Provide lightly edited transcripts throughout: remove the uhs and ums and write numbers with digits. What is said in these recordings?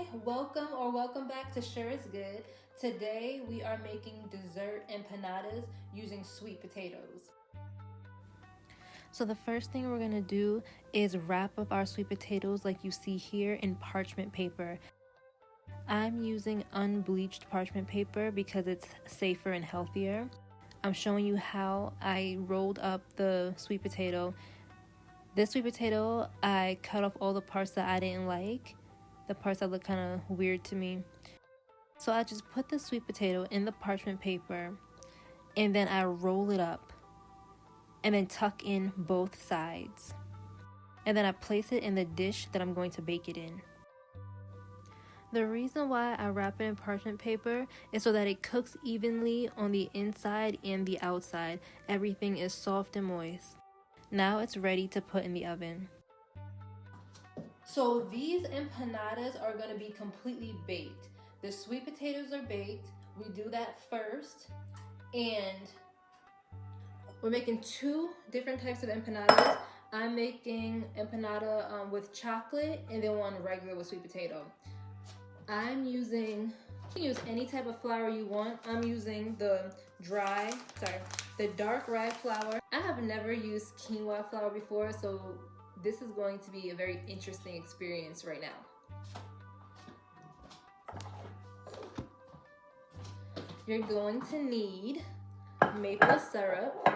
Hi, welcome back to Sure Is Good. Today we are making dessert empanadas using sweet potatoes. So the first thing we're gonna do is wrap up our sweet potatoes like you see here in parchment paper. I'm using unbleached parchment paper because it's safer and healthier. I'm showing you how I rolled up the sweet potato. This sweet potato, I cut off all the parts that I didn't like, the parts that look kind of weird to me. So I just put the sweet potato in the parchment paper and then I roll it up and then tuck in both sides. And then I place it in the dish that I'm going to bake it in. The reason why I wrap it in parchment paper is so that it cooks evenly on the inside and the outside. Everything is soft and moist. Now it's ready to put in the oven. So these empanadas are going to be completely baked. The sweet potatoes are baked. We do that first. And we're making two different types of empanadas. I'm making empanada with chocolate and then one regular with sweet potato. You can use any type of flour you want. I'm using the dark rye flour. I have never used quinoa flour before, so this is going to be a very interesting experience right now. You're going to need maple syrup,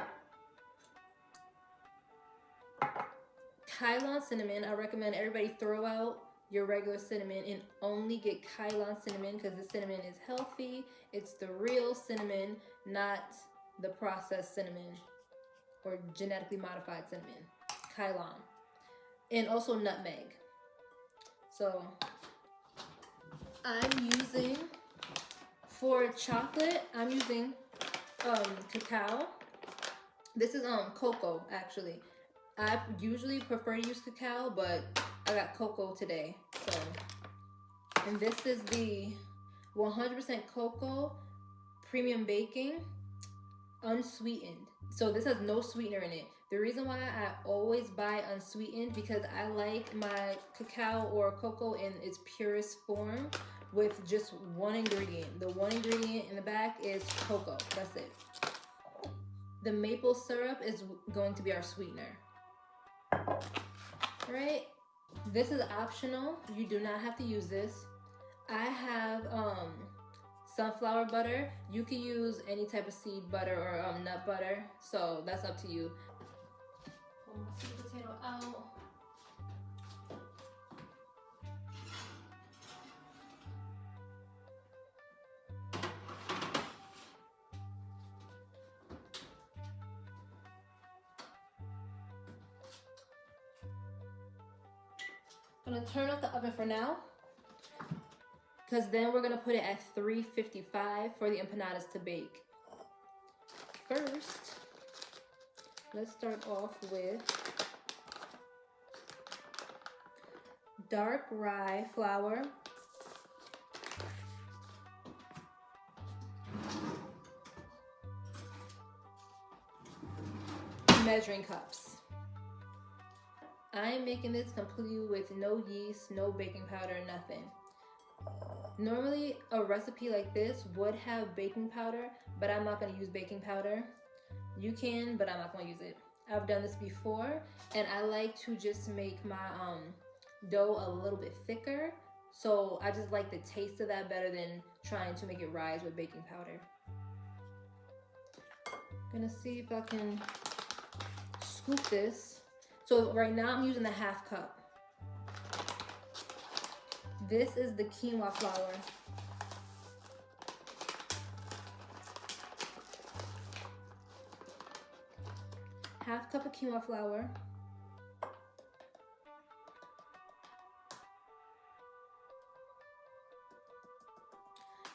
Ceylon cinnamon. I recommend everybody throw out your regular cinnamon and only get Ceylon cinnamon because the cinnamon is healthy. It's the real cinnamon, not the processed cinnamon or genetically modified cinnamon. Ceylon. And also nutmeg. So for chocolate, I'm using cacao. This is cocoa actually. I usually prefer to use cacao, but I got cocoa today. So, and this is the 100% cocoa premium baking, unsweetened. So this has no sweetener in it. The reason why I always buy unsweetened because I like my cacao or cocoa in its purest form with just one ingredient. The one ingredient in the back is cocoa. That's it. The maple syrup is going to be our sweetener. Right? This is optional. You do not have to use this. I have sunflower butter. You can use any type of seed butter or nut butter. So that's up to you. Pull my sweet potato out. I'm gonna turn off the oven for now, because then we're gonna put it at 355 for the empanadas to bake. First, let's start off with dark rye flour, measuring cups. I am making this completely with no yeast, no baking powder, nothing. Normally a recipe like this would have baking powder, but I'm not going to use baking powder. You can, but I'm not going to use it. I've done this before, and I like to just make my dough a little bit thicker. So I just like the taste of that better than trying to make it rise with baking powder. Gonna see if I can scoop this. So right now I'm using the half cup. This is the quinoa flour. Half cup of quinoa flour.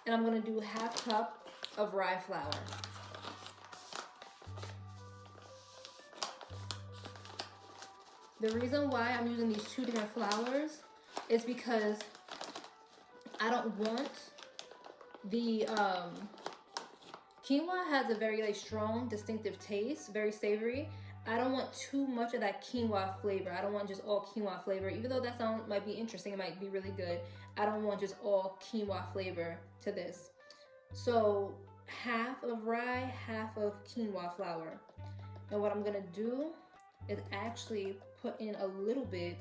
And I'm gonna do half cup of rye flour. The reason why I'm using these two different flours is because I don't want the Quinoa has a very like strong, distinctive taste, very savory. I don't want too much of that quinoa flavor. I don't want just all quinoa flavor, even though that sound might be interesting, it might be really good. I don't want just all quinoa flavor to this. So half of rye, half of quinoa flour. And what I'm gonna do is actually put in a little bit,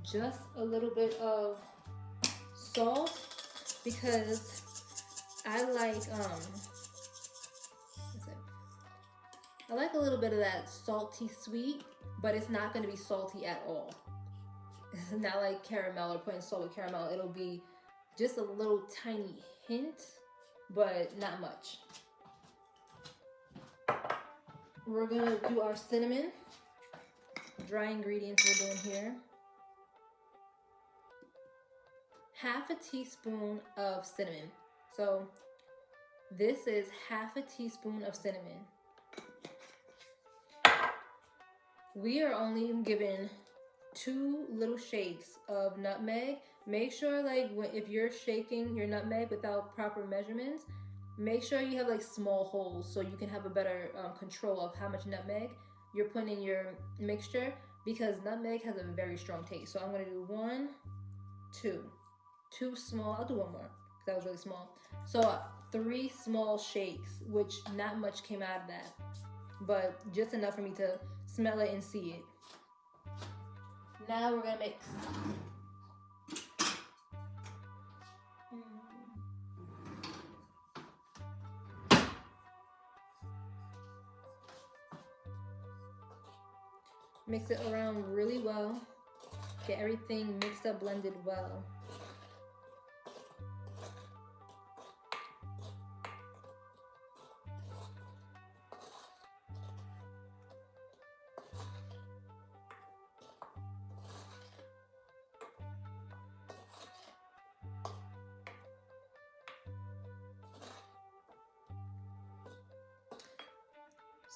just a little bit of salt, because I like a little bit of that salty sweet, but it's not gonna be salty at all. It's not like caramel or putting salt with caramel. It'll be just a little tiny hint, but not much. We're gonna do our cinnamon. Dry ingredients we're doing here. Half a teaspoon of cinnamon. So this is half a teaspoon of cinnamon. We are only given 2 little shakes of nutmeg. Make sure like if you're shaking your nutmeg without proper measurements, make sure you have like small holes so you can have a better control of how much nutmeg you're putting in your mixture, because nutmeg has a very strong taste. So I'm gonna do 1, 2. 2 small, I'll do 1 more because that was really small. So 3 small shakes, which not much came out of that, but just enough for me to smell it and see it. Now we're gonna mix. Mix it around really well. Get everything mixed up, blended well.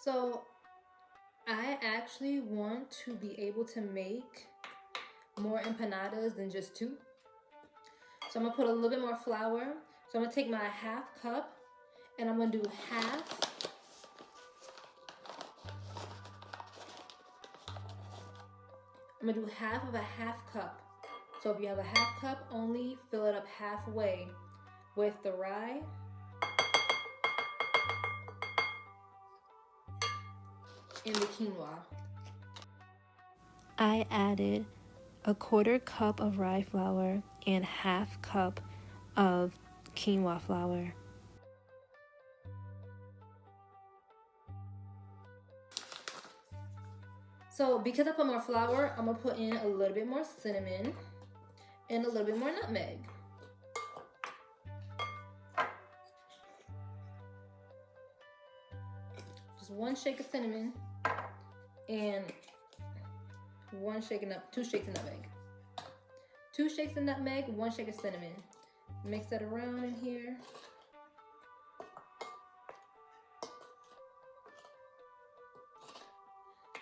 So I actually want to be able to make more empanadas than just 2. So I'm gonna put a little bit more flour. So I'm gonna take my half cup and I'm gonna do half. I'm gonna do half of a half cup. So if you have a half cup, only fill it up halfway with the rye. And the quinoa. I added a 1/4 cup of rye flour and half cup of quinoa flour. So because I put more flour, I'm gonna put in a little bit more cinnamon and a little bit more nutmeg. Just 1 shake of cinnamon and 2 shakes of nutmeg. 2 shakes of nutmeg, 1 shake of cinnamon. Mix that around in here.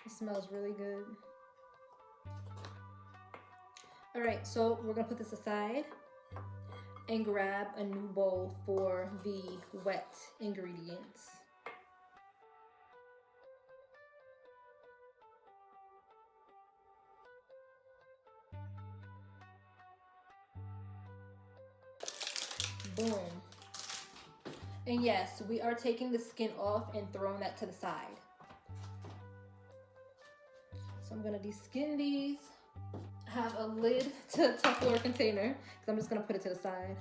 It smells really good. All right, so we're gonna put this aside and grab a new bowl for the wet ingredients. Boom. And yes, we are taking the skin off and throwing that to the side. So I'm gonna deskin these. Have a lid to a Tupperware container because I'm just gonna put it to the side.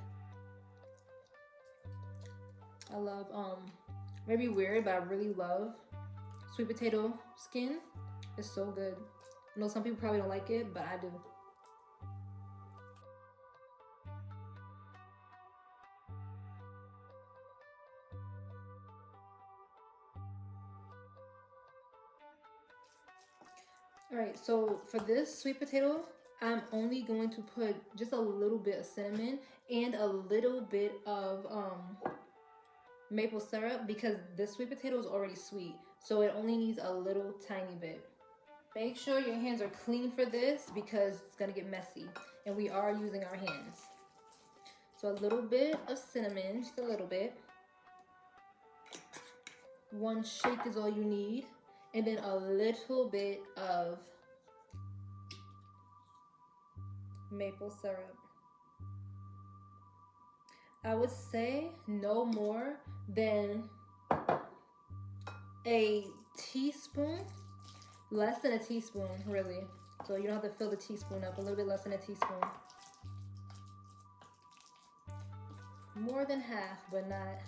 I love, maybe weird, but I really love sweet potato skin. It's so good. I know some people probably don't like it, but I do. All right, so for this sweet potato, I'm only going to put just a little bit of cinnamon and a little bit of maple syrup, because this sweet potato is already sweet, so it only needs a little tiny bit. Make sure your hands are clean for this because it's gonna get messy, and we are using our hands. So a little bit of cinnamon, just a little bit. 1 shake is all you need. And then a little bit of maple syrup. I would say no more than a teaspoon, less than a teaspoon, really. So you don't have to fill the teaspoon up, a little bit less than a teaspoon. More than half, but not,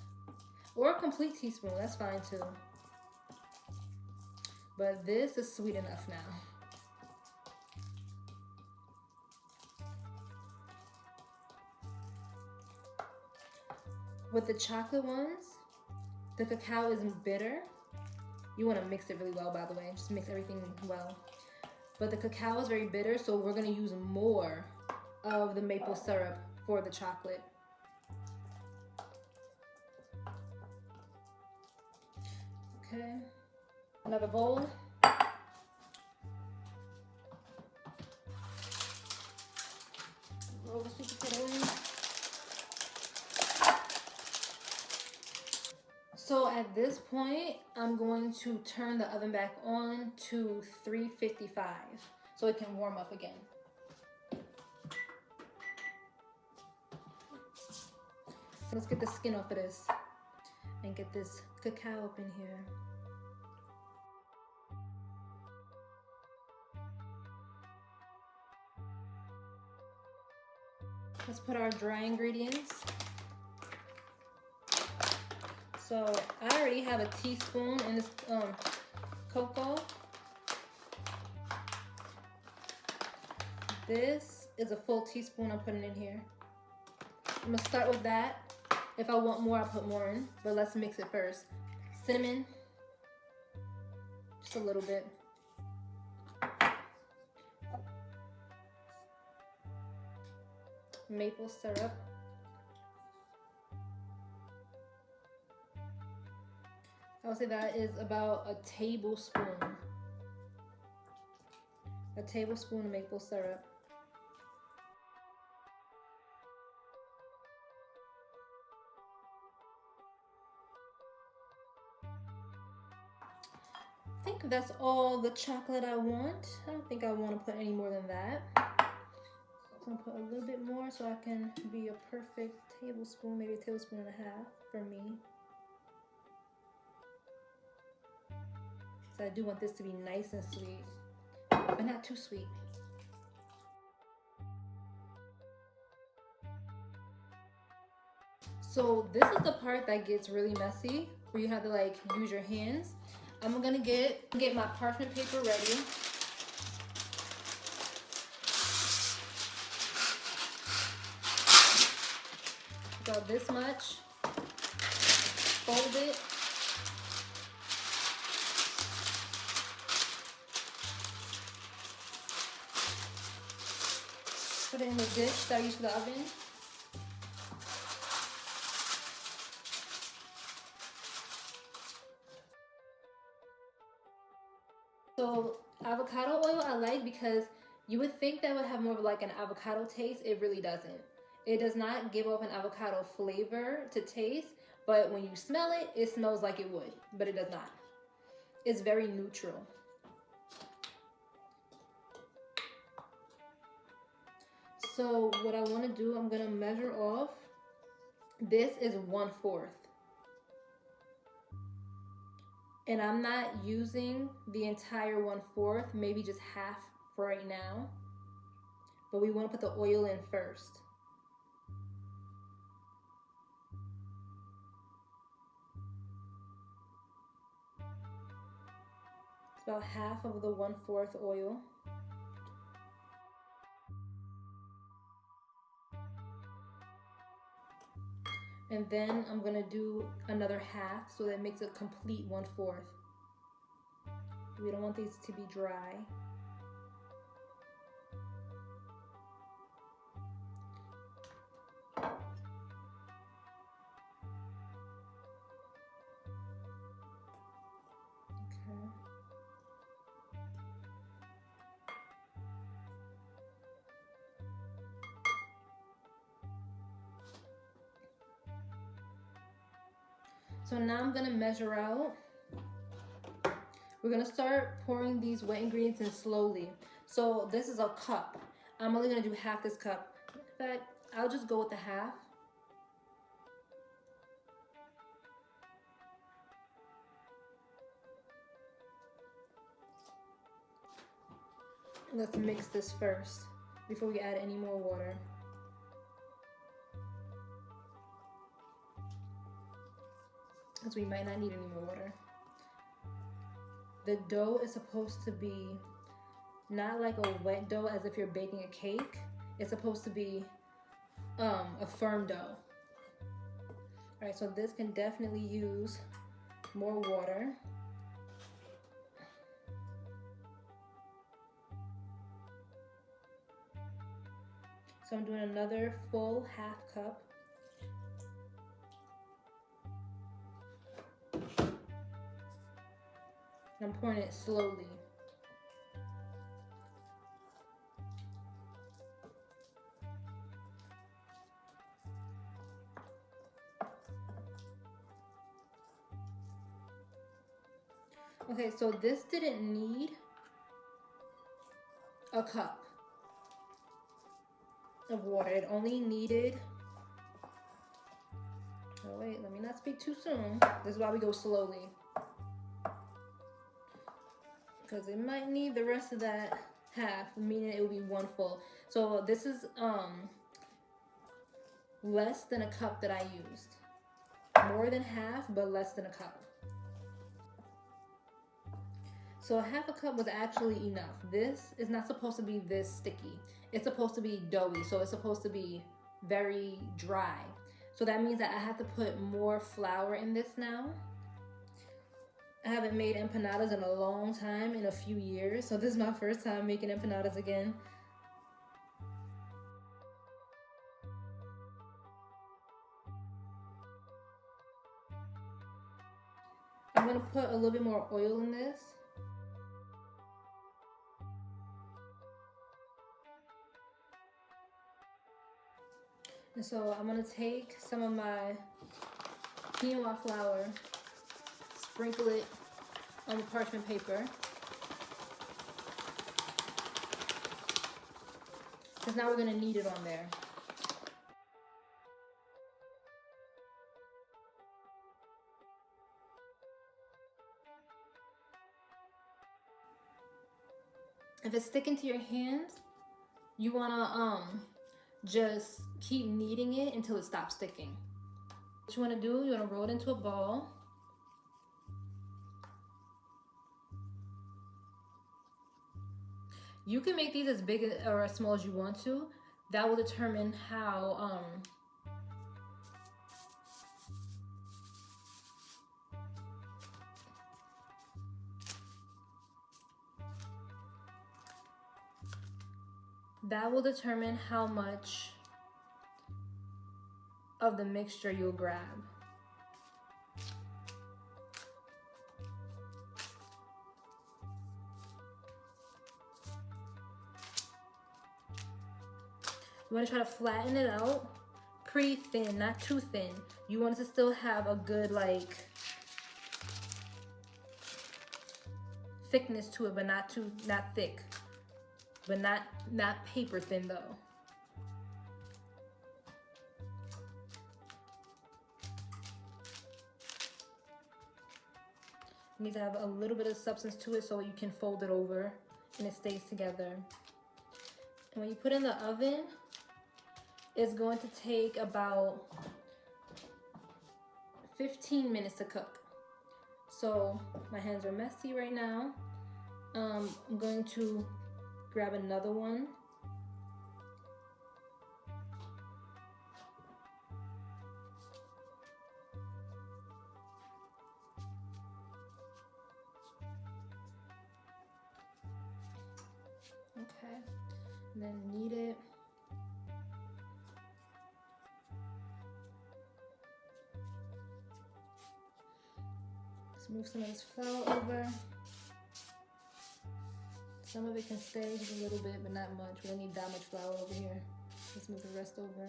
or a complete teaspoon, that's fine too. But this is sweet enough now. With the chocolate ones, the cacao is bitter. You want to mix it really well, by the way. Just mix everything well. But the cacao is very bitter, so we're going to use more of the maple syrup for the chocolate. Okay. Another bowl. Roll the sweet potato in. So at this point, I'm going to turn the oven back on to 355 so it can warm up again. Let's get the skin off of this and get this cacao up in here. Let's put our dry ingredients. So I already have a teaspoon in this cocoa. This is a full teaspoon I'm putting in here. I'm gonna start with that. If I want more, I'll put more in, but let's mix it first. Cinnamon, just a little bit. Maple syrup. I would say that is about a tablespoon. A tablespoon of maple syrup. I think that's all the chocolate I want. I don't think I want to put any more than that. So I'm gonna put a little bit more so I can be a perfect tablespoon, maybe a tablespoon and a half for me. So I do want this to be nice and sweet, but not too sweet. So this is the part that gets really messy, where you have to like use your hands. I'm gonna get my parchment paper ready. About this much. Fold it. Put it in the dish that I use for the oven. So avocado oil I like because you would think that would have more of like an avocado taste. It really doesn't. It does not give off an avocado flavor to taste, but when you smell it, it smells like it would, but it does not. It's very neutral. So what I want to do, I'm going to measure off. This is 1/4. And I'm not using the entire 1/4, maybe just half for right now. But we want to put the oil in first. It's about half of the 1/4 oil. And then I'm gonna do another half so that it makes a complete 1/4. We don't want these to be dry. So now I'm gonna measure out. We're gonna start pouring these wet ingredients in slowly. So this is a cup. I'm only gonna do half this cup. In fact, I'll just go with the half. Let's mix this first before we add any more water. Because we might not need any more water. The dough is supposed to be not like a wet dough as if you're baking a cake. It's supposed to be a firm dough. All right, so this can definitely use more water. So I'm doing another full half cup. I'm pouring it slowly. Okay, so this didn't need a cup of water. It only needed, oh wait, let me not speak too soon. This is why we go slowly. Because it might need the rest of that half, meaning it will be one full. So this is less than a cup that I used. More than half, but less than a cup. So a half a cup was actually enough. This is not supposed to be this sticky. It's supposed to be doughy, so it's supposed to be very dry. So that means that I have to put more flour in this now. I haven't made empanadas in a long time, in a few years. So this is my first time making empanadas again. I'm gonna put a little bit more oil in this. And so I'm gonna take some of my quinoa flour, sprinkle it on the parchment paper. Because now we're gonna knead it on there. If it's sticking to your hands, you wanna just keep kneading it until it stops sticking. What you wanna do, you wanna roll it into a ball. You can make these as big or as small as you want to. That will determine how much of the mixture you'll grab. You want to try to flatten it out pretty thin, not too thin. You want it to still have a good like thickness to it, but not thick, but not paper thin though. You need to have a little bit of substance to it so you can fold it over and it stays together. And when you put it in the oven, it's going to take about 15 minutes to cook. So my hands are messy right now. I'm going to grab another one. Okay, and then knead it. Let's move some of this flour over. Some of it can stay just a little bit, but not much. We don't need that much flour over here. Let's move the rest over.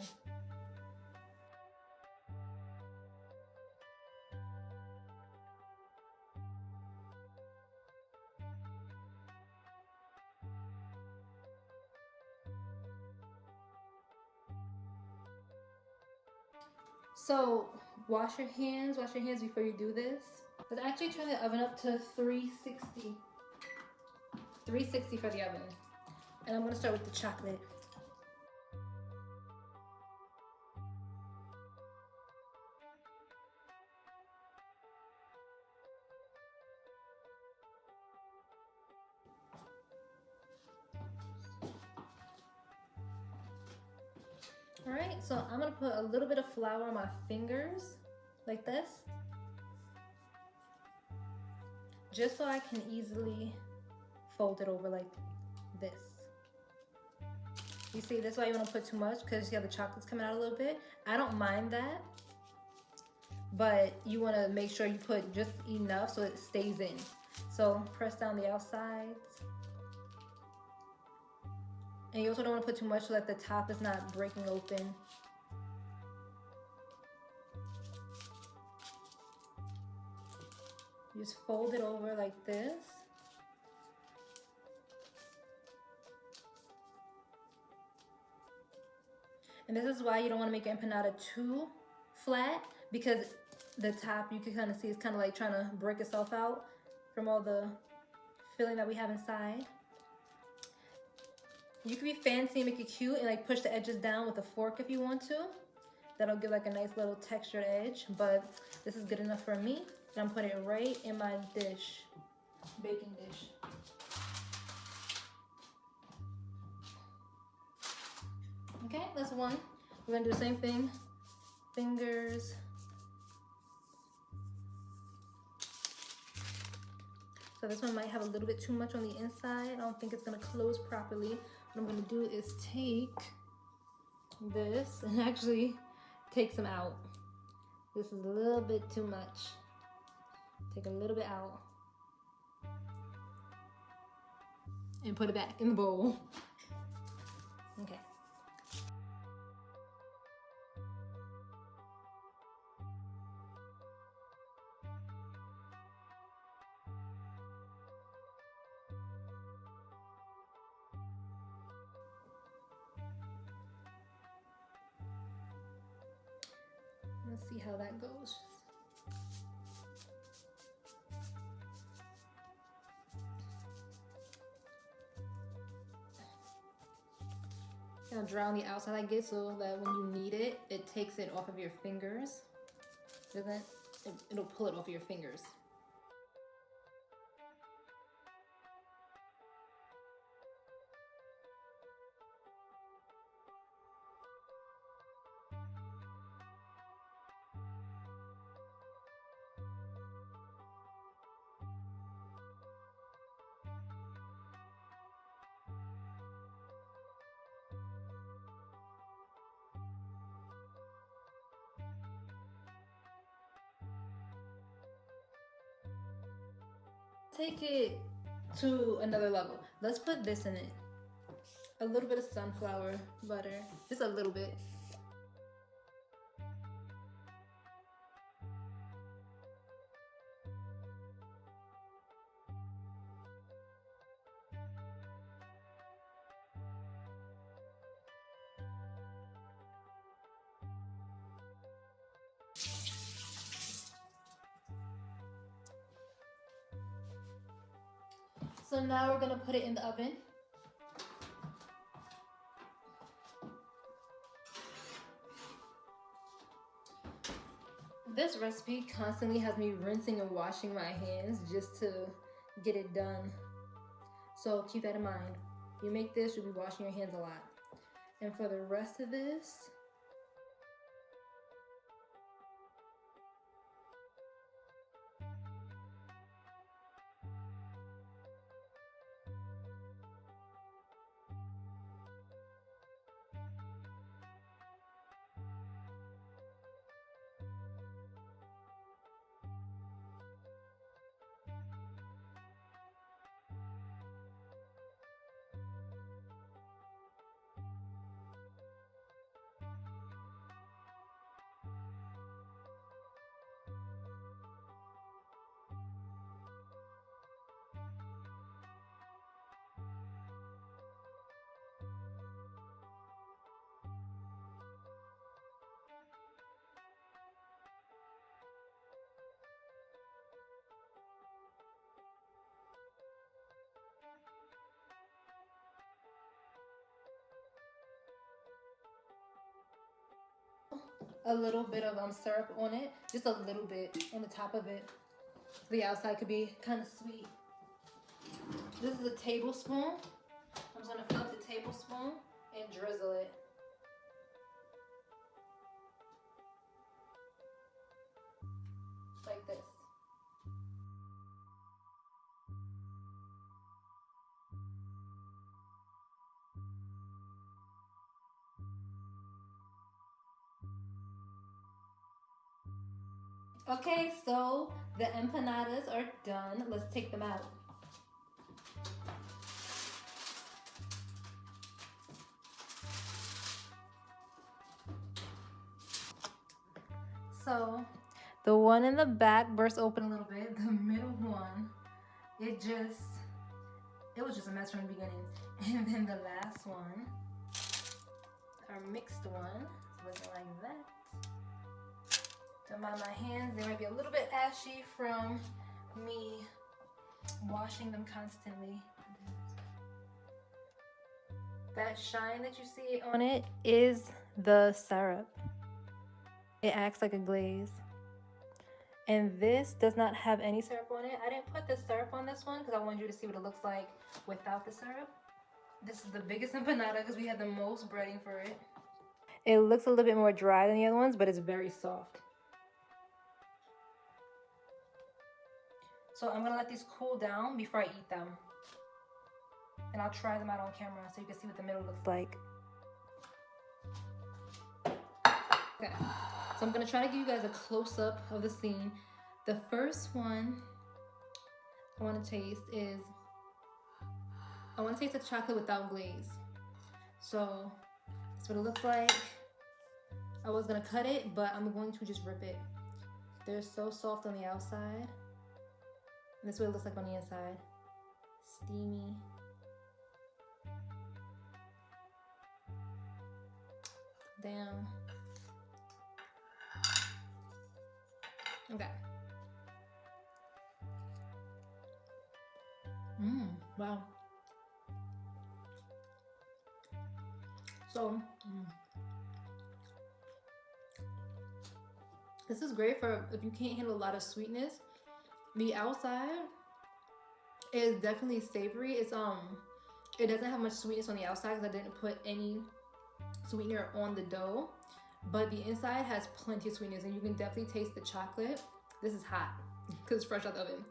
So wash your hands before you do this. Let's actually turn the oven up to 360. 360 for the oven. And I'm gonna start with the chocolate. All right, so I'm gonna put a little bit of flour on my fingers, like this, just so I can easily fold it over like this. You see, that's why you don't put too much, because you have the chocolate's coming out a little bit. I don't mind that, but you wanna make sure you put just enough so it stays in. So press down the outsides. And you also don't want to put too much so that the top is not breaking open. You just fold it over like this. And this is why you don't want to make your empanada too flat, because the top, you can kind of see, it's kind of like trying to break itself out from all the filling that we have inside. You can be fancy and make it cute and like push the edges down with a fork if you want to. That'll give like a nice little textured edge, but this is good enough for me. And I'm putting it right in my dish, baking dish. Okay, that's one. We're gonna do the same thing. Fingers. So this one might have a little bit too much on the inside. I don't think it's gonna close properly. What I'm gonna do is take this and actually take some out. This is a little bit too much. Take a little bit out and put it back in the bowl. Okay. Let's see how that goes. I'll dry on the outside like this so that when you need it, it takes it off of your fingers. It'll pull it off of your fingers. Take it to another level. Let's put this in it. A little bit of sunflower butter, just a little bit. So now we're gonna put it in the oven. This recipe constantly has me rinsing and washing my hands just to get it done. So keep that in mind. You make this, you'll be washing your hands a lot. And for the rest of this, a little bit of syrup on it, just a little bit on the top of it. The outside could be kind of sweet. This is a tablespoon. I'm just gonna fill up the tablespoon and drizzle it. Like this. Okay, so the empanadas are done. Let's take them out. So the one in the back burst open a little bit. The middle one, it was just a mess from the beginning. And then the last one, our mixed one, is looking like that. Don't mind my hands, they might be a little bit ashy from me washing them constantly. That shine that you see on it is the syrup. It acts like a glaze. And this does not have any syrup on it. I didn't put the syrup on this one because I wanted you to see what it looks like without the syrup. This is the biggest empanada because we had the most breading for it. It looks a little bit more dry than the other ones, but it's very soft. So I'm gonna let these cool down before I eat them. And I'll try them out on camera so you can see what the middle looks like. Okay, so I'm gonna try to give you guys a close-up of the scene. The first one I wanna taste is, I wanna taste the chocolate without glaze. So that's what it looks like. I was gonna cut it, but I'm going to just rip it. They're so soft on the outside. And this is what it looks like on the inside. Steamy. Damn. Okay. Wow. So, this is great for if you can't handle a lot of sweetness. The outside is definitely savory. It's it doesn't have much sweetness on the outside because I didn't put any sweetener on the dough, but the inside has plenty of sweetness, and you can definitely taste the chocolate. This is hot because it's fresh out the oven.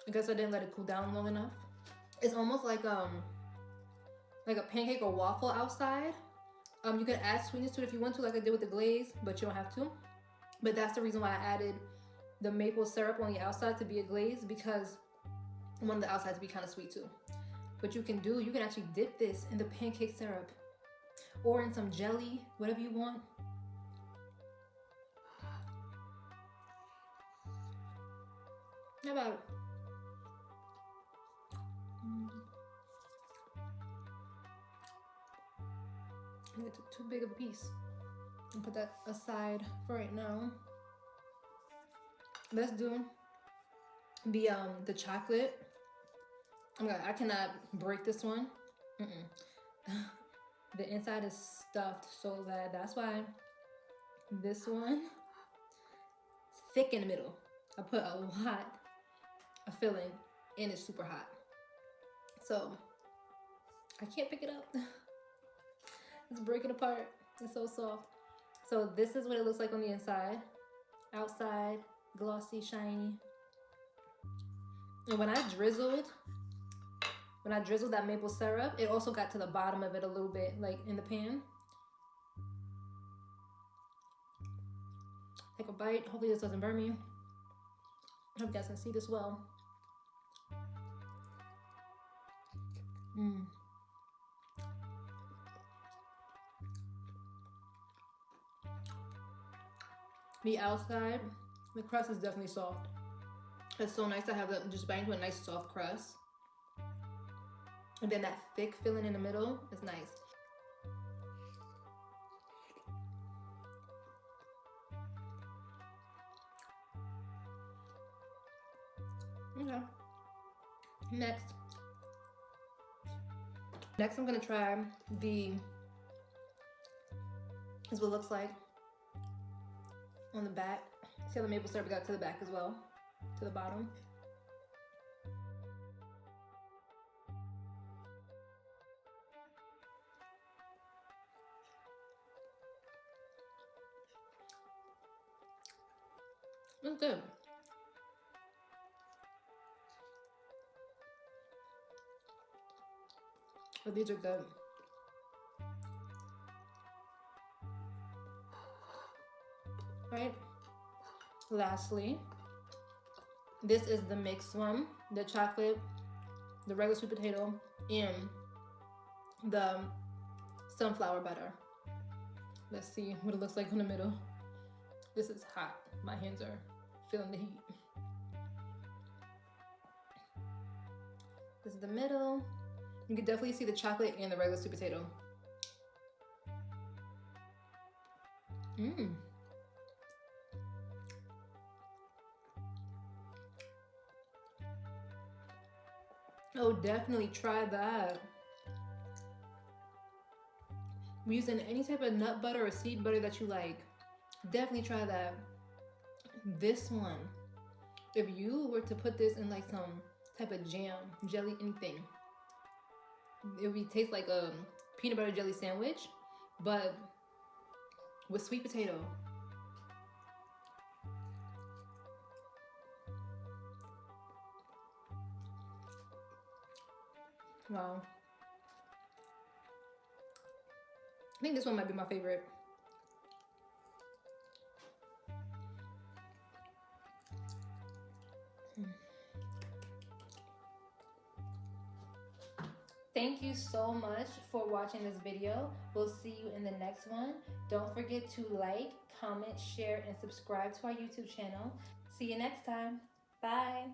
I guess I didn't let it cool down long enough. It's almost like a pancake or waffle outside. You can add sweetness to it if you want to, like I did with the glaze, but you don't have to. But that's the reason why I added the maple syrup on the outside to be a glaze, because I wanted the outside to be kind of sweet too. But you can actually dip this in the pancake syrup or in some jelly, whatever you want. How about it? I took too big of a piece. And put that aside for right now. Let's do the chocolate. Oh my God, I cannot break this one. The inside is stuffed so bad. That's why this one is thick in the middle. I put a lot of filling and it's super hot. So I can't pick it up. It's breaking apart. It's so soft. So this is what it looks like on the inside. Outside, glossy, shiny. And when I drizzled that maple syrup, it also got to the bottom of it a little bit, like in the pan. Take a bite. Hopefully this doesn't burn me. I hope you guys can see this well. The outside, the crust is definitely soft. It's so nice to have that, just bite into a nice soft crust. And then that thick filling in the middle is nice. Okay. Next, Next, I'm gonna try this is what it looks like on the back. See how the maple syrup got to the back as well, to the bottom. It's good. But these are good. Right. Lastly, this is the mixed one, the chocolate, the regular sweet potato, and the sunflower butter. Let's see what it looks like in the middle. This is hot. My hands are feeling the heat. This is the middle. You can definitely see the chocolate and the regular sweet potato. Mmm. Oh, definitely try that. Using any type of nut butter or seed butter that you like, definitely try that. This one, if you were to put this in like some type of jam, jelly, anything, it would taste like a peanut butter jelly sandwich, but with sweet potato. Wow. I think this one might be my favorite. Thank you so much for watching this video. We'll see you in the next one. Don't forget to like, comment, share, and subscribe to our YouTube channel. See you next time. Bye.